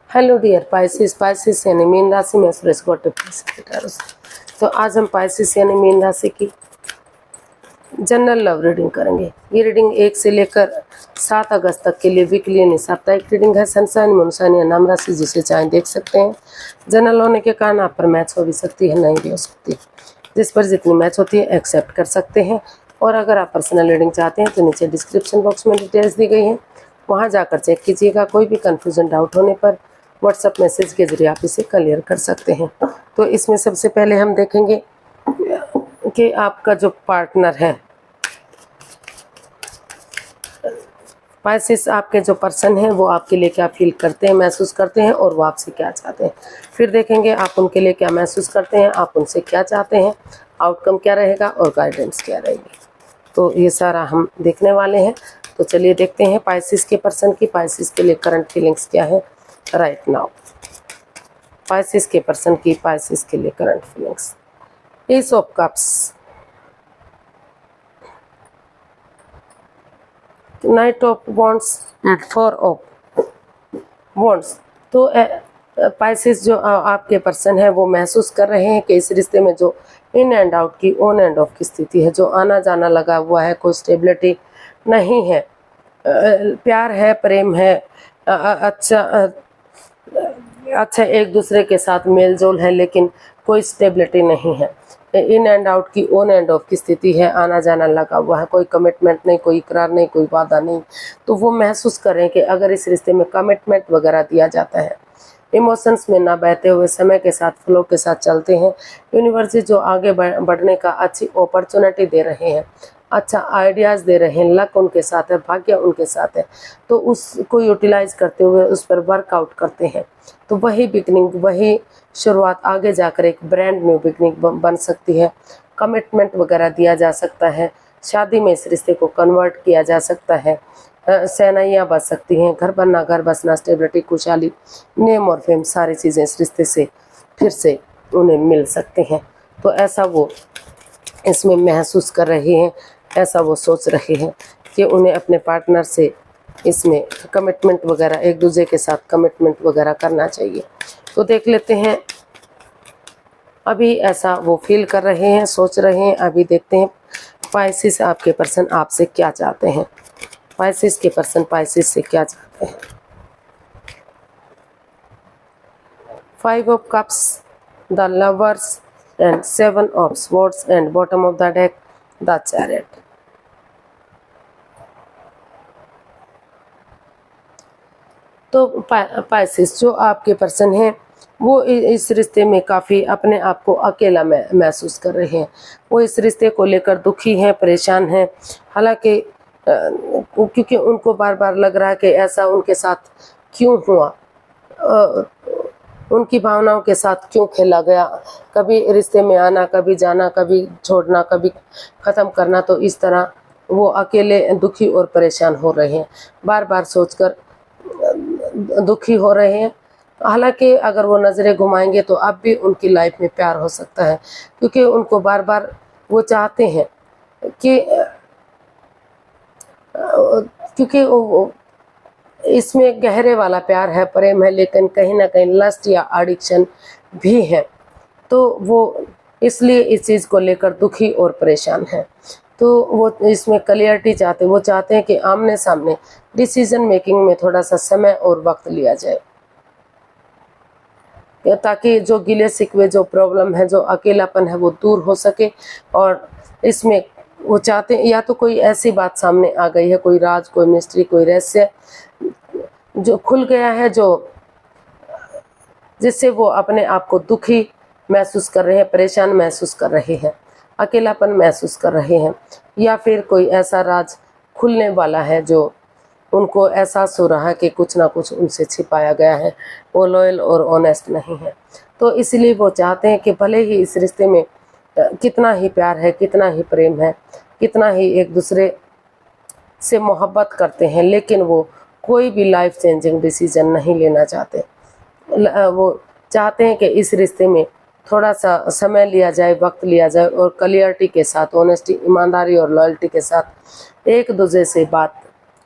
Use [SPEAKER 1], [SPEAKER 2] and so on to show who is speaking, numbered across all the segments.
[SPEAKER 1] Hello dear Pisces, Pisces यानी mean राशि में सुरेश गौटे। तो आज हम पाइसिस यानी मीन राशि की जनरल लव रीडिंग करेंगे। ये रीडिंग 1 से लेकर 7 अगस्त तक के लिए वीकली यानी साप्ताहिक रीडिंग है। सनसाइन मूनसाइन या नाम राशि जिसे चाहें देख सकते हैं। जनरल होने के कारण आप पर मैच हो भी सकती है, नहीं भी हो सकती। जिस पर जितनी मैच होती है एक्सेप्ट कर सकते हैं। और अगर आप पर्सनल रीडिंग चाहते हैं तो नीचे डिस्क्रिप्शन बॉक्स में डिटेल्स दी गई हैं, वहाँ जाकर चेक कीजिएगा। कोई भी कन्फ्यूजन डाउट होने पर व्हाट्सएप मैसेज के जरिए आप इसे क्लियर कर सकते हैं। तो इसमें सबसे पहले हम देखेंगे कि आपका जो पार्टनर है पाइसिस, आपके जो पर्सन है वो आपके लिए क्या फील करते हैं, महसूस करते हैं और वो आपसे क्या चाहते हैं। फिर देखेंगे आप उनके लिए क्या महसूस करते हैं, आप उनसे क्या चाहते हैं, आउटकम क्या रहेगा और गाइडेंस क्या रहेगी। तो ये सारा हम देखने वाले हैं। तो चलिए देखते हैं पाइसिस के पर्सन की, पाइसिस के लिए करंट फीलिंग्स क्या है राइट नाउ। पाइसिस के पर्सन की, पाइसिस के लिए current feelings. S of cups, night of wands and 4 of wands. तो पाइसिस जो आपके पर्सन है वो महसूस कर रहे हैं कि इस रिश्ते में जो इन एंड आउट की, ऑन एंड ऑफ की स्थिति है, जो आना जाना लगा हुआ है, कोई स्टेबिलिटी नहीं है। प्यार है, प्रेम है, अच्छा एक दूसरे के साथ मेल जोल है, लेकिन कोई स्टेबिलिटी नहीं है। इन एंड आउट की, ऑन एंड ऑफ की स्थिति है, आना जाना लगा हुआ है, कोई कमिटमेंट नहीं, कोई इकरार नहीं, कोई वादा नहीं। तो वो महसूस करें कि अगर इस रिश्ते में कमिटमेंट वगैरह दिया जाता है, इमोशंस में ना बहते हुए समय के साथ फ्लो के साथ चलते हैं, यूनिवर्स जो आगे बढ़ने का अच्छी अपॉर्चुनिटी दे रहे हैं, अच्छा आइडियाज़ दे रहे हैं, लक उनके साथ है, भाग्य उनके साथ है, तो उसको यूटिलाइज करते हुए उस पर वर्कआउट करते हैं। तो वही बिगनिंग, वही शुरुआत आगे जाकर एक ब्रांड न्यू बिगनिंग बन सकती है। कमिटमेंट वगैरह दिया जा सकता है, शादी में इस रिश्ते को कन्वर्ट किया जा सकता है, सेनाइयाँ बच सकती हैं, घर बनना, घर बसना, स्टेबिलिटी, खुशहाली, नेम और फेम, सारी चीज़ें इस रिश्ते से फिर से उन्हें मिल सकते हैं। तो ऐसा वो इसमें महसूस कर रहे हैं, ऐसा वो सोच रहे हैं कि उन्हें अपने पार्टनर से इसमें कमिटमेंट वगैरह, एक दूसरे के साथ कमिटमेंट वगैरह करना चाहिए। तो देख लेते हैं अभी ऐसा वो फील कर रहे हैं, सोच रहे हैं। अभी देखते हैं पाइसिस आपके पर्सन आपसे क्या चाहते हैं। पाइसिस के पर्सन पाइसिस से क्या चाहते हैं। 5 of cups, the lovers and 7 of swords and bottom of the deck the chariot. तो पाइसिस जो आपके पर्सन हैं वो इस रिश्ते में काफ़ी अपने आप को अकेला महसूस कर रहे हैं। वो इस रिश्ते को लेकर दुखी हैं, परेशान हैं। हालांकि क्योंकि उनको बार बार लग रहा है कि ऐसा उनके साथ क्यों हुआ, उनकी भावनाओं के साथ क्यों खेला गया, कभी रिश्ते में आना, कभी जाना, कभी छोड़ना, कभी ख़त्म करना। तो इस तरह वो अकेले दुखी और परेशान हो रहे हैं, बार बार सोचकर दुखी हो रहे हैं। हालांकि अगर वो नज़रें घुमाएंगे तो अब भी उनकी लाइफ में प्यार हो सकता है, क्योंकि उनको बार बार वो चाहते हैं कि क्योंकि इसमें गहरे वाला प्यार है, प्रेम है, लेकिन कहीं ना कहीं लस्ट या एडिक्शन भी है। तो वो इसलिए इस चीज़ को लेकर दुखी और परेशान है। तो वो इसमें क्लियरिटी चाहते, वो चाहते हैं कि आमने सामने डिसीजन मेकिंग में थोड़ा सा समय और वक्त लिया जाए, ताकि जो गिले शिकवे, जो प्रॉब्लम है, जो अकेलापन है वो दूर हो सके। और इसमें वो चाहते हैं या तो कोई ऐसी बात सामने आ गई है, कोई राज, कोई मिस्ट्री, कोई रहस्य जो खुल गया है, जो जिससे वो अपने आप को दुखी महसूस कर रहे हैं, परेशान महसूस कर रहे हैं, अकेलापन महसूस कर रहे हैं, या फिर कोई ऐसा राज खुलने वाला है जो उनको एहसास हो रहा है कि कुछ ना कुछ उनसे छिपाया गया है, वो लॉयल और ऑनेस्ट नहीं है। तो इसलिए वो चाहते हैं कि भले ही इस रिश्ते में कितना ही प्यार है, कितना ही प्रेम है, कितना ही एक दूसरे से मोहब्बत करते हैं, लेकिन वो कोई भी लाइफ चेंजिंग डिसीजन नहीं लेना चाहते। वो चाहते हैं कि इस रिश्ते में थोड़ा सा समय लिया जाए, वक्त लिया जाए, और क्लियरिटी के साथ, ऑनेस्टी, ईमानदारी और लॉयल्टी के साथ एक दूसरे से बात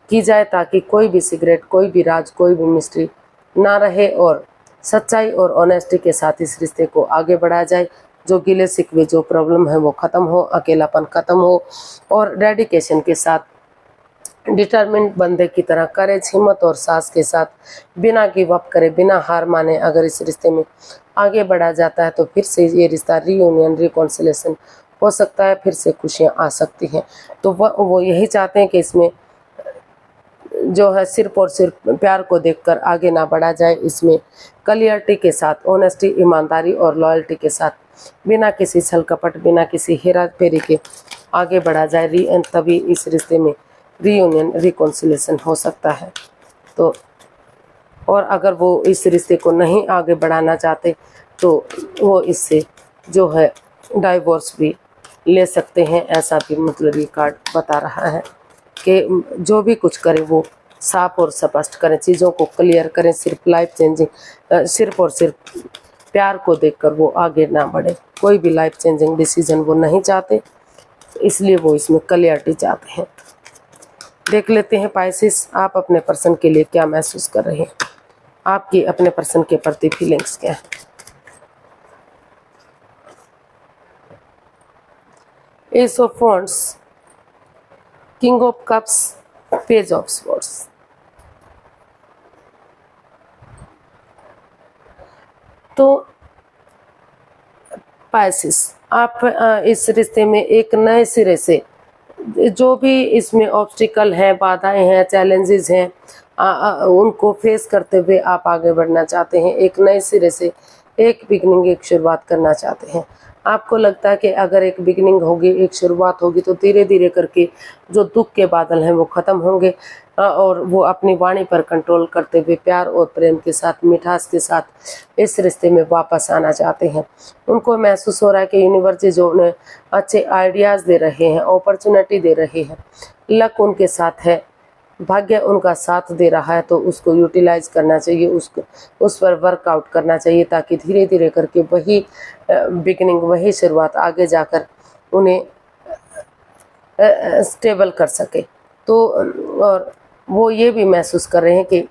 [SPEAKER 1] की जाए, ताकि कोई भी सीक्रेट, कोई भी राज, कोई भी मिस्ट्री ना रहे और सच्चाई और ऑनेस्टी के साथ इस रिश्ते को आगे बढ़ाया जाए। जो गिले शिकवे, जो प्रॉब्लम है वो ख़त्म हो, अकेलापन ख़त्म हो और डेडिकेशन के साथ, डिटरमिन्ड बंदे की तरह करेज, हिम्मत और साहस के साथ बिना गिव अप करे, बिना हार माने अगर इस रिश्ते में आगे बढ़ा जाता है तो फिर से ये रिश्ता रीयूनियन, रिकॉन्सिलेशन हो सकता है, फिर से खुशियाँ आ सकती हैं। तो वो यही चाहते हैं कि इसमें जो है सिर्फ और सिर्फ प्यार को देखकर आगे ना बढ़ा जाए, इसमें क्लियरिटी के साथ, ऑनेस्टी, ईमानदारी और लॉयल्टी के साथ, बिना किसी छल कपट, बिना किसी हेरा फेरी के आगे बढ़ा जाए। तभी इस रिश्ते में रीयूनियन, रिकॉन्सिलेशन हो सकता है। तो और अगर वो इस रिश्ते को नहीं आगे बढ़ाना चाहते तो वो इससे जो है डाइवोर्स भी ले सकते हैं। ऐसा भी मतलब ये कार्ड बता रहा है कि जो भी कुछ करें वो साफ और स्पष्ट करें, चीज़ों को क्लियर करें। सिर्फ लाइफ चेंजिंग, सिर्फ और सिर्फ प्यार को देखकर वो आगे ना बढ़े। कोई भी लाइफ चेंजिंग डिसीजन वो नहीं चाहते, इसलिए वो इसमें क्लियरिटी चाहते हैं। देख लेते हैं पाइसेस, आप अपने पर्सन के लिए क्या महसूस कर रहे हैं, आपकी अपने पर्सन के प्रति फीलिंग्स क्या है। S of wands, king of cups, page of swords. तो पाइसेस, आप इस रिश्ते में एक नए सिरे से जो भी इसमें ऑब्स्टिकल हैं, बाधाएं हैं, चैलेंजेस हैं, उनको फेस करते हुए आप आगे बढ़ना चाहते हैं। एक नए सिरे से एक बिगनिंग, एक शुरुआत करना चाहते हैं। आपको लगता है कि अगर एक बिगनिंग होगी, एक शुरुआत होगी तो धीरे धीरे करके जो दुख के बादल हैं वो ख़त्म होंगे और वो अपनी वाणी पर कंट्रोल करते हुए प्यार और प्रेम के साथ, मिठास के साथ इस रिश्ते में वापस आना चाहते हैं। उनको महसूस हो रहा है कि यूनिवर्स जो उन्हें अच्छे आइडियाज़ दे रहे हैं, अपॉर्चुनिटी दे रहे हैं, लक उनके साथ है, भाग्य उनका साथ दे रहा है, तो उसको यूटिलाइज करना चाहिए, उसको उस पर वर्कआउट करना चाहिए ताकि धीरे धीरे करके वही बिगिनिंग, वही शुरुआत आगे जाकर उन्हें स्टेबल कर सके। तो और वो ये भी महसूस कर रहे हैं कि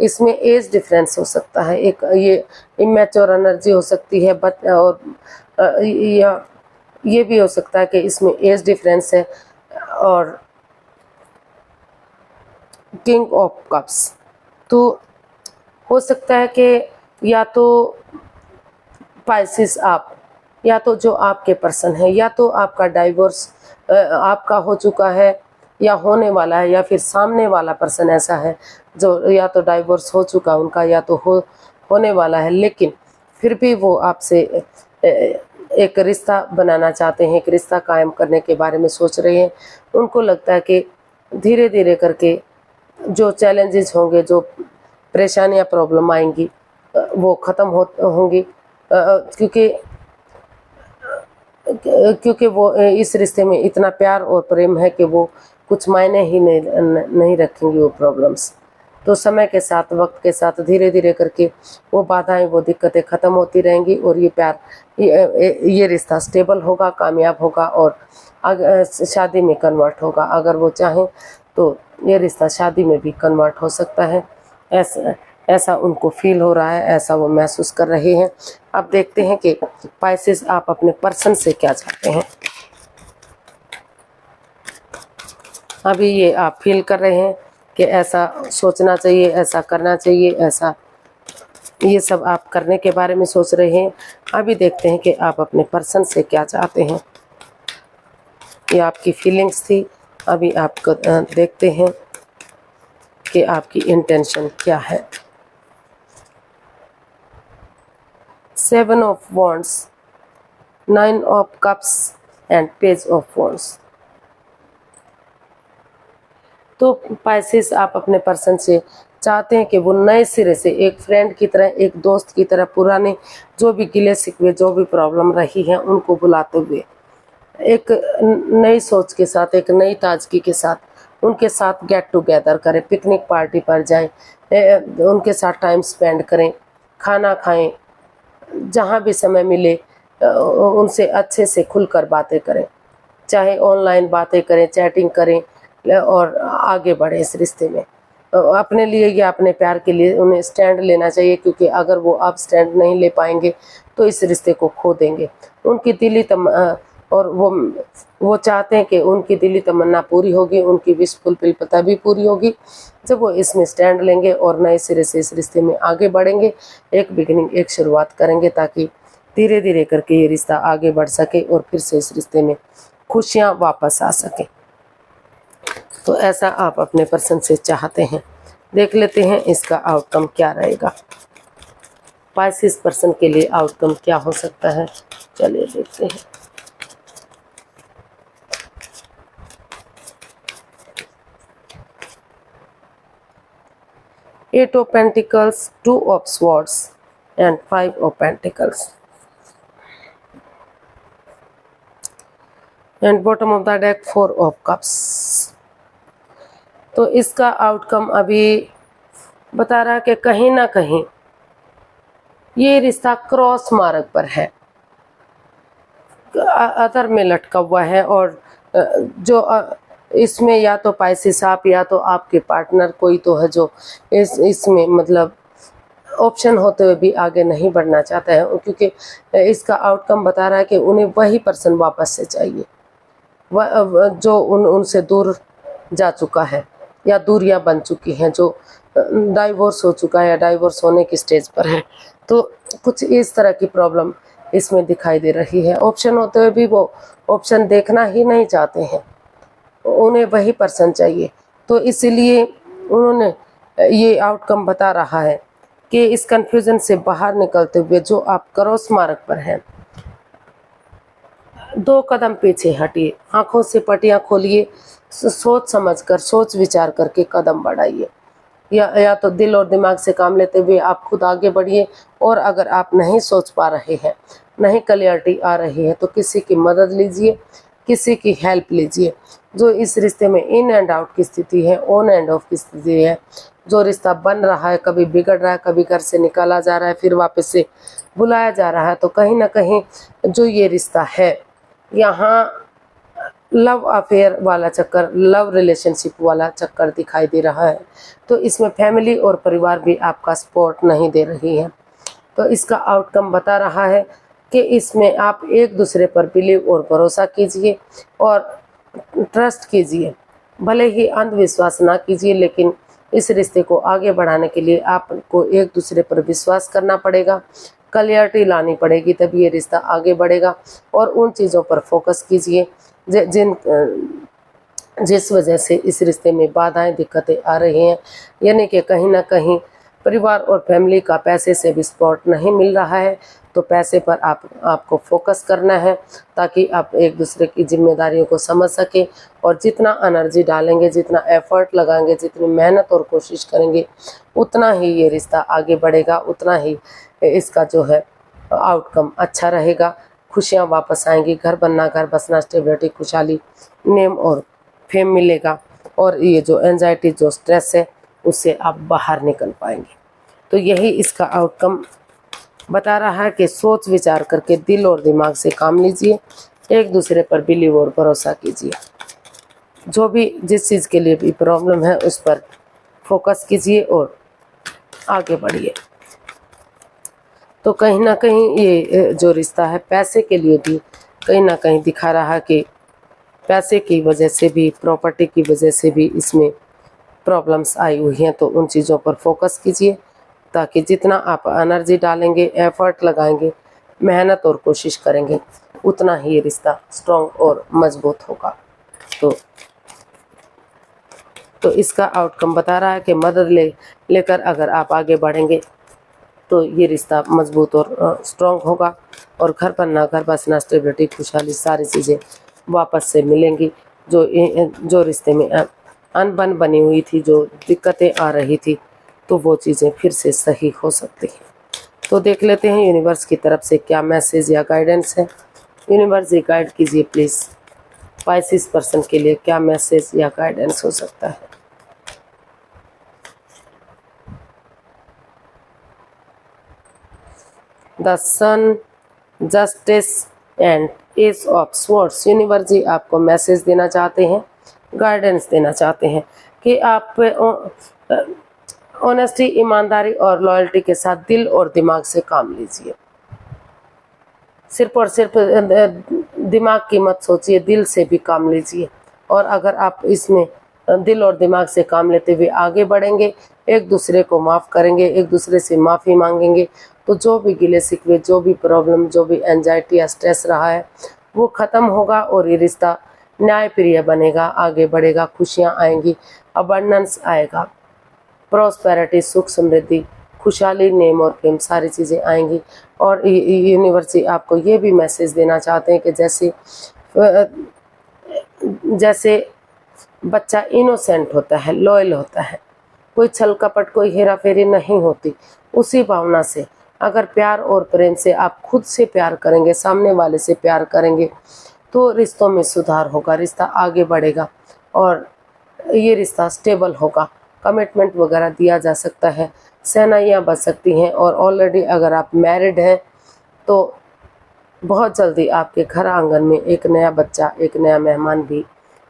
[SPEAKER 1] इसमें एज डिफरेंस हो सकता है, एक ये इमेच्योर एनर्जी हो सकती है, बट और या ये भी हो सकता है कि इसमें एज डिफरेंस है। और किंग ऑफ कप्स, तो हो सकता है कि या तो पाइसेस आप, या तो जो आपके पर्सन है, या तो आपका डाइवोर्स आपका हो चुका है या होने वाला है, या फिर सामने वाला पर्सन ऐसा है जो या तो डाइवोर्स हो चुका उनका या तो होने वाला है, लेकिन फिर भी वो आपसे एक रिश्ता बनाना चाहते हैं, एक रिश्ता कायम करने के बारे में सोच रहे हैं। उनको लगता है कि धीरे धीरे करके जो चैलेंजेस होंगे, जो परेशानियां, प्रॉब्लम आएंगी वो ख़त्म होंगी, क्योंकि वो इस रिश्ते में इतना प्यार और प्रेम है कि वो कुछ मायने ही नहीं रखेंगी वो प्रॉब्लम्स। तो समय के साथ, वक्त के साथ धीरे धीरे करके वो बाधाएं, वो दिक्कतें ख़त्म होती रहेंगी और ये प्यार, ये रिश्ता स्टेबल होगा, कामयाब होगा और शादी में कन्वर्ट होगा। अगर वो चाहें तो ये रिश्ता शादी में भी कन्वर्ट हो सकता है। ऐसा उनको फील हो रहा है, ऐसा वो महसूस कर रहे हैं। अब देखते हैं कि पाइसेस आप अपने पर्सन से क्या चाहते हैं। अभी ये आप फील कर रहे हैं कि ऐसा सोचना चाहिए, ऐसा करना चाहिए, ऐसा, ये सब आप करने के बारे में सोच रहे हैं। अभी देखते हैं कि आप अपने पर्सन से क्या चाहते हैं। ये आपकी फीलिंग्स थी, अभी आपको देखते हैं कि आपकी इंटेंशन क्या है। 7 of wands, 9 of cups and page of wands. तो पाइसेस आप अपने पर्सन से चाहते हैं कि वो नए सिरे से एक फ्रेंड की तरह, एक दोस्त की तरह, पुराने जो भी गिले शिकवे, जो भी प्रॉब्लम रही है उनको भुलाते हुए एक नई सोच के साथ, एक नई ताजगी के साथ उनके साथ गेट टुगेदर करें, पिकनिक पार्टी पर जाएं, उनके साथ टाइम स्पेंड करें, खाना खाएं, जहाँ भी समय मिले उनसे अच्छे से खुलकर बातें करें, चाहे ऑनलाइन बातें करें, चैटिंग करें और आगे बढ़े इस रिश्ते में। अपने लिए या अपने प्यार के लिए उन्हें स्टैंड लेना चाहिए, क्योंकि अगर वो अब स्टैंड नहीं ले पाएंगे तो इस रिश्ते को खो देंगे। उनकी दिली और वो चाहते हैं कि उनकी दिली तमन्ना पूरी होगी, उनकी विश फुलफिल तभी पूरी होगी जब वो इसमें स्टैंड लेंगे और नए सिरे से इस रिश्ते में आगे बढ़ेंगे, एक बिगिनिंग, एक शुरुआत करेंगे, ताकि धीरे धीरे करके ये रिश्ता आगे बढ़ सके और फिर से इस रिश्ते में खुशियाँ वापस आ सके। तो ऐसा आप अपने पर्सन से चाहते हैं। देख लेते हैं इसका आउटकम क्या रहेगा। पाइसेस पर्सन के लिए आउटकम क्या हो सकता है, चलिए देखते हैं। Eight of pentacles, two of swords and five of pentacles and bottom of the deck four of cups. तो इसका आउटकम अभी बता रहा है कि कहीं ना कहीं ये रिश्ता क्रॉस मार्ग पर है, अदर में लटका हुआ है, और जो इसमें या तो पाइसेस आप या तो आपके पार्टनर कोई तो है जो इसमें मतलब ऑप्शन होते हुए भी आगे नहीं बढ़ना चाहता है, क्योंकि इसका आउटकम बता रहा है कि उन्हें वही पर्सन वापस से चाहिए जो उनसे दूर जा चुका है या दूरियां बन चुकी हैं, जो डाइवोर्स हो चुका है या डाइवोर्स होने की स्टेज पर है। तो कुछ इस तरह की प्रॉब्लम इसमें दिखाई दे रही है। ऑप्शन होते हुए भी वो ऑप्शन देखना ही नहीं चाहते हैं, उन्हें वही पर्सन चाहिए। तो इसीलिए उन्होंने ये आउटकम बता रहा है कि इस कंफ्यूजन से बाहर निकलते हुए जो आप क्रॉस मार्ग पर हैं, 2 कदम पीछे हटिए, आंखों से पटियां खोलिए, सोच समझकर, सोच विचार करके कदम बढ़ाइए, या तो दिल और दिमाग से काम लेते हुए आप खुद आगे बढ़िए। और अगर आप नहीं सोच पा रहे हैं, नहीं क्लियरिटी आ रही है, तो किसी की मदद लीजिए, किसी की हेल्प लीजिए। जो इस रिश्ते में इन एंड आउट की स्थिति है, ऑन एंड ऑफ की स्थिति है, जो रिश्ता बन रहा है, कभी बिगड़ रहा है, कभी घर से निकाला जा रहा है, फिर वापस से बुलाया जा रहा है, तो कहीं ना कहीं जो ये रिश्ता है, यहाँ लव अफेयर वाला चक्कर, लव रिलेशनशिप वाला चक्कर दिखाई दे रहा है। तो इसमें फैमिली और परिवार भी आपका सपोर्ट नहीं दे रही है। तो इसका आउटकम बता रहा है कि इसमें आप एक दूसरे पर बिलीव और भरोसा कीजिए और ट्रस्ट कीजिए, भले ही अंधविश्वास ना कीजिए, लेकिन इस रिश्ते को आगे बढ़ाने के लिए आपको एक दूसरे पर विश्वास करना पड़ेगा, क्लियरिटी लानी पड़ेगी, तभी ये रिश्ता आगे बढ़ेगा। और उन चीज़ों पर फोकस कीजिए जिस वजह से इस रिश्ते में बाधाएं, दिक्कतें आ रही हैं, यानी कि कहीं ना कहीं परिवार और फैमिली का पैसे से भी सपोर्ट नहीं मिल रहा है। तो पैसे पर आपको फोकस करना है, ताकि आप एक दूसरे की जिम्मेदारियों को समझ सकें, और जितना एनर्जी डालेंगे, जितना एफर्ट लगाएंगे, जितनी मेहनत और कोशिश करेंगे, उतना ही ये रिश्ता आगे बढ़ेगा, उतना ही इसका जो है आउटकम अच्छा रहेगा। खुशियाँ वापस आएंगी, घर बनना, घर बसना, स्टेबिलिटी, खुशहाली, नेम और फेम मिलेगा, और ये जो एंजाइटी, जो स्ट्रेस है, उससे आप बाहर निकल पाएंगे। तो यही इसका आउटकम बता रहा है कि सोच विचार करके दिल और दिमाग से काम लीजिए, एक दूसरे पर बिलीव और भरोसा कीजिए, जो भी जिस चीज़ के लिए भी प्रॉब्लम है उस पर फोकस कीजिए और आगे बढ़िए। तो कहीं ना कहीं ये जो रिश्ता है पैसे के लिए भी कहीं ना कहीं दिखा रहा है कि पैसे की वजह से भी, प्रॉपर्टी की वजह से भी इसमें प्रॉब्लम्स आई हुई हैं। तो उन चीज़ों पर फोकस कीजिए, ताकि जितना आप एनर्जी डालेंगे, एफर्ट लगाएंगे, मेहनत और कोशिश करेंगे, उतना ही ये रिश्ता स्ट्रॉन्ग और मजबूत होगा। तो इसका आउटकम बता रहा है कि मदद लेकर अगर आप आगे बढ़ेंगे तो ये रिश्ता मजबूत और स्ट्रॉन्ग होगा, और घर बनना, घर बसना, स्टेबिलिटी, खुशहाली, सारी चीज़ें वापस से मिलेंगी। जो रिश्ते में अनबन बनी हुई थी, जो दिक्कतें आ रही थी, तो वो चीज़ें फिर से सही हो सकती हैं। तो देख लेते हैं यूनिवर्स की तरफ से क्या मैसेज या गाइडेंस है। यूनिवर्स ये गाइड कीजिए प्लीज़, पाइसेस पर्सन के लिए क्या मैसेज या गाइडेंस हो सकता है। The sun, justice and ace of swords. Universe ji आपको मैसेज देना चाहते हैं, गाइडेंस देना चाहते हैं कि आप ऑनेस्टी, ईमानदारी और लॉयल्टी के साथ दिल और दिमाग से काम लीजिए। सिर्फ और सिर्फ दिमाग की मत सोचिए, दिल से भी काम लीजिए। और अगर आप इसमें दिल और दिमाग से काम लेते हुए आगे बढ़ेंगे, एक दूसरे को माफ़ करेंगे, एक दूसरे से माफ़ी मांगेंगे, तो जो भी गिले शिकवे, जो भी प्रॉब्लम, जो भी एंजाइटी या स्ट्रेस रहा है वो ख़त्म होगा और ये रिश्ता न्यायप्रिय बनेगा, आगे बढ़ेगा, खुशियाँ आएंगी, अबंडेंस आएगा, प्रॉस्पेरिटी, सुख समृद्धि, खुशहाली, नेम और फेम, सारी चीज़ें आएंगी। और यूनिवर्सिटी आपको ये भी मैसेज देना चाहते हैं कि जैसे बच्चा इनोसेंट होता है, लॉयल होता है, कोई छल कपट, कोई हेरा फेरी नहीं होती, उसी भावना से अगर प्यार और प्रेम से आप खुद से प्यार करेंगे, सामने वाले से प्यार करेंगे, तो रिश्तों में सुधार होगा, रिश्ता आगे बढ़ेगा और ये रिश्ता स्टेबल होगा, कमिटमेंट वगैरह दिया जा सकता है, शहनाइयाँ बज सकती हैं। और ऑलरेडी अगर आप मैरिड हैं तो बहुत जल्दी आपके घर आंगन में एक नया बच्चा, एक नया मेहमान भी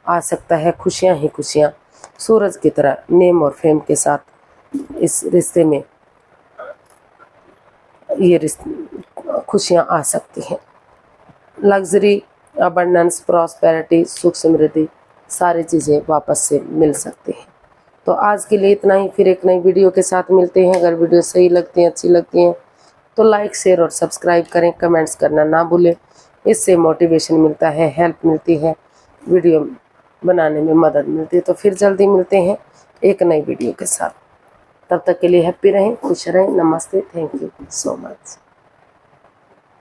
[SPEAKER 1] आ सकता है। खुशियाँ ही खुशियाँ सूरज की तरह नेम और फेम के साथ इस रिश्ते में ये खुशियाँ आ सकती हैं। लग्जरी, अबंडेंस, प्रॉस्पेरिटी, सुख समृद्धि, सारी चीज़ें वापस से मिल सकती हैं। तो आज के लिए इतना ही, फिर एक नई वीडियो के साथ मिलते हैं। अगर वीडियो सही लगती हैं, अच्छी लगती हैं तो लाइक, शेयर और सब्सक्राइब करें, कमेंट्स करना ना भूलें। इससे मोटिवेशन मिलता है, हेल्प मिलती है, वीडियो बनाने में मदद मिलती है। तो फिर जल्दी मिलते हैं एक नई वीडियो के साथ। तब तक के लिए हैप्पी रहें, खुश रहें। नमस्ते, थैंक यू सो मच।